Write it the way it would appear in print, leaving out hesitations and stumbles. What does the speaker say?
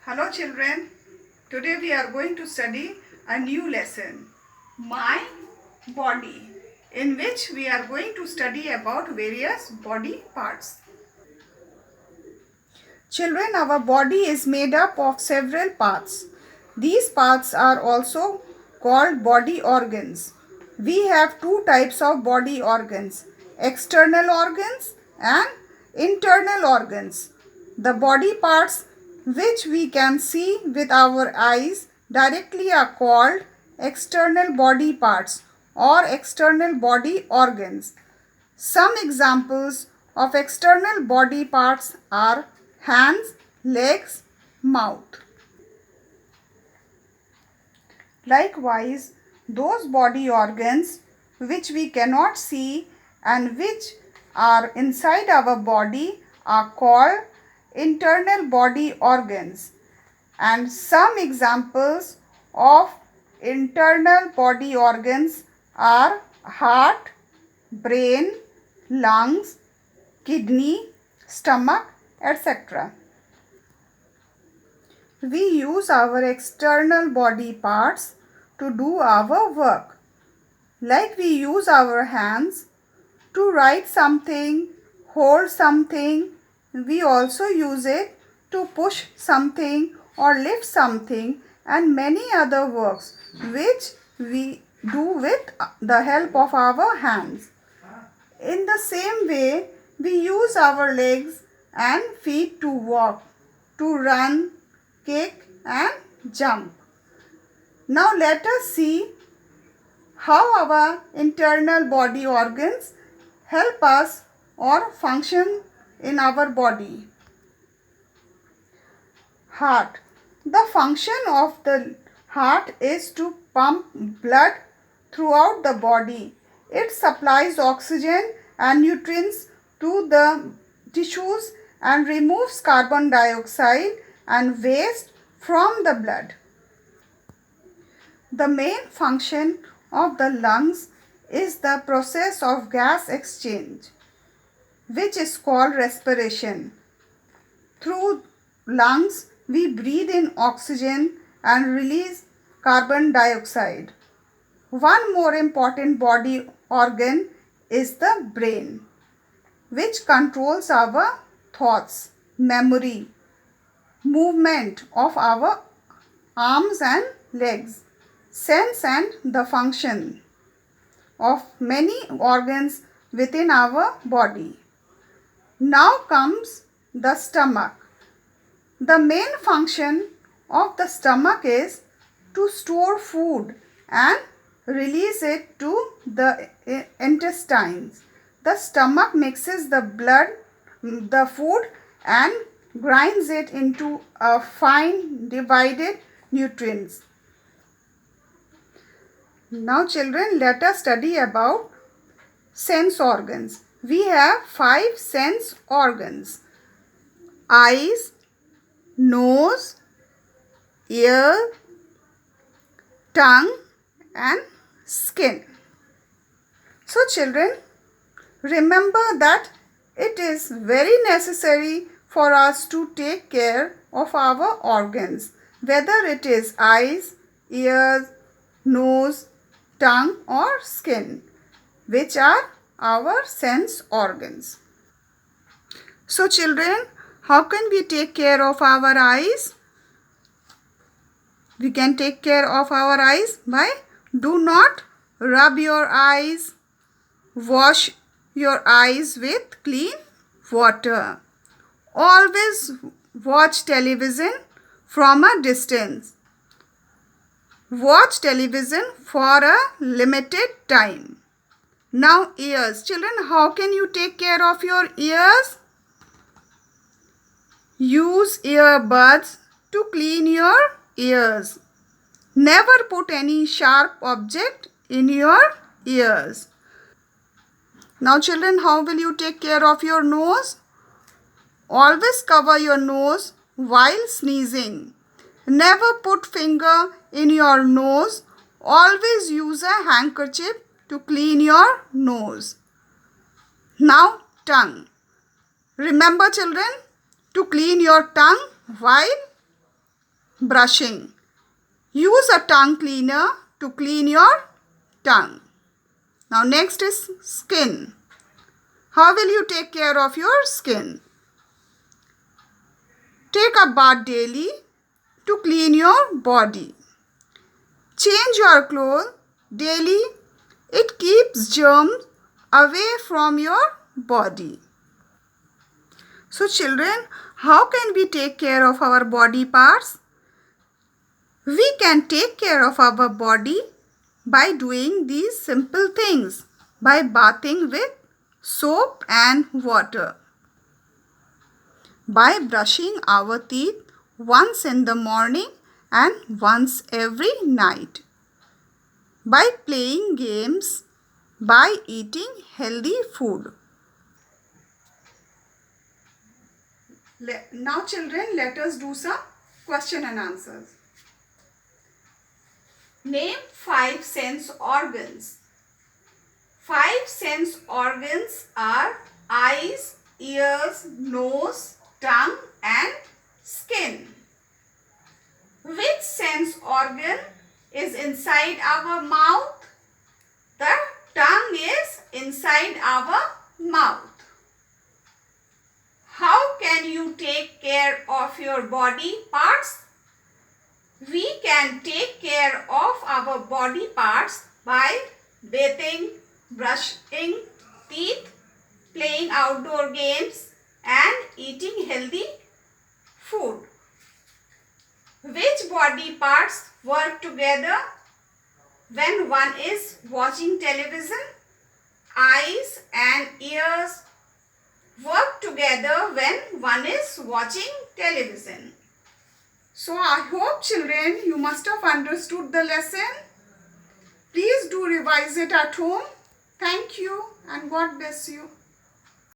Hello children, today we are going to study a new lesson, My Body, in which we are going to study about various body parts. Children, our body is made up of several parts. These parts are also called body organs. We have two types of body organs, external organs and internal organs. The body parts which we can see with our eyes directly are called external body parts or external body organs. Some examples of external body parts are hands, legs, mouth. Likewise, those body organs which we cannot see and which are inside our body are called internal body organs. And some examples of internal body organs are heart, brain, lungs, kidney, stomach, etc. We use our external body parts to do our work. Like we use our hands to write something, hold something. We also use it to push something or lift something and many other works which we do with the help of our hands. In the same way, we use our legs and feet to walk, to run, kick and jump. Now let us see how our internal body organs help us or function in our body. Heart. The function of the heart is to pump blood throughout the body. It supplies oxygen and nutrients to the tissues and removes carbon dioxide and waste from the blood. The main function of the lungs is the process of gas exchange, which is called respiration. Through lungs, we breathe in oxygen and release carbon dioxide. One more important body organ is the brain, which controls our thoughts, memory, movement of our arms and legs, sense and the function of many organs within our body. Now comes the stomach. The main function of the stomach is to store food and release it to the intestines. The stomach mixes the blood, the food and grinds it into a fine divided nutrients. Now children, let us study about sense organs. We have 5 sense organs: eyes, nose, ear, tongue and skin. So children, remember that it is very necessary for us to take care of our organs, whether it is eyes, ears, nose, tongue or skin, which are our sense organs. So children, how can we take care of our eyes? We can take care of our eyes by do not rub your eyes. Wash your eyes with clean water. Always watch television from a distance. Watch television for a limited time. Now ears. Children, how can you take care of your ears? Use earbuds to clean your ears. Never put any sharp object in your ears. Now children, how will you take care of your nose? Always cover your nose while sneezing. Never put finger in your nose. Always use a handkerchief to clean your nose. Now tongue. Remember children, to clean your tongue while brushing. Use a tongue cleaner to clean your tongue. Now next is skin. How will you take care of your skin? Take a bath daily to clean your body. Change your clothes daily. It keeps germs away from your body. So children, how can we take care of our body parts? We can take care of our body by doing these simple things, by bathing with soap and water, by brushing our teeth once in the morning and once every night, by playing games, by eating healthy food. Now children, let us do some question and answers. Name 5 sense organs. 5 sense organs are eyes, ears, nose, tongue and skin. Which sense organ is inside our mouth? The tongue is inside our mouth. How can you take care of your body parts? We can take care of our body parts by bathing, brushing teeth, playing outdoor games and eating healthy food. Which body parts work together when one is watching television? Eyes and ears work together when one is watching television. So I hope children you must have understood the lesson. Please do revise it at home. Thank you and God bless you.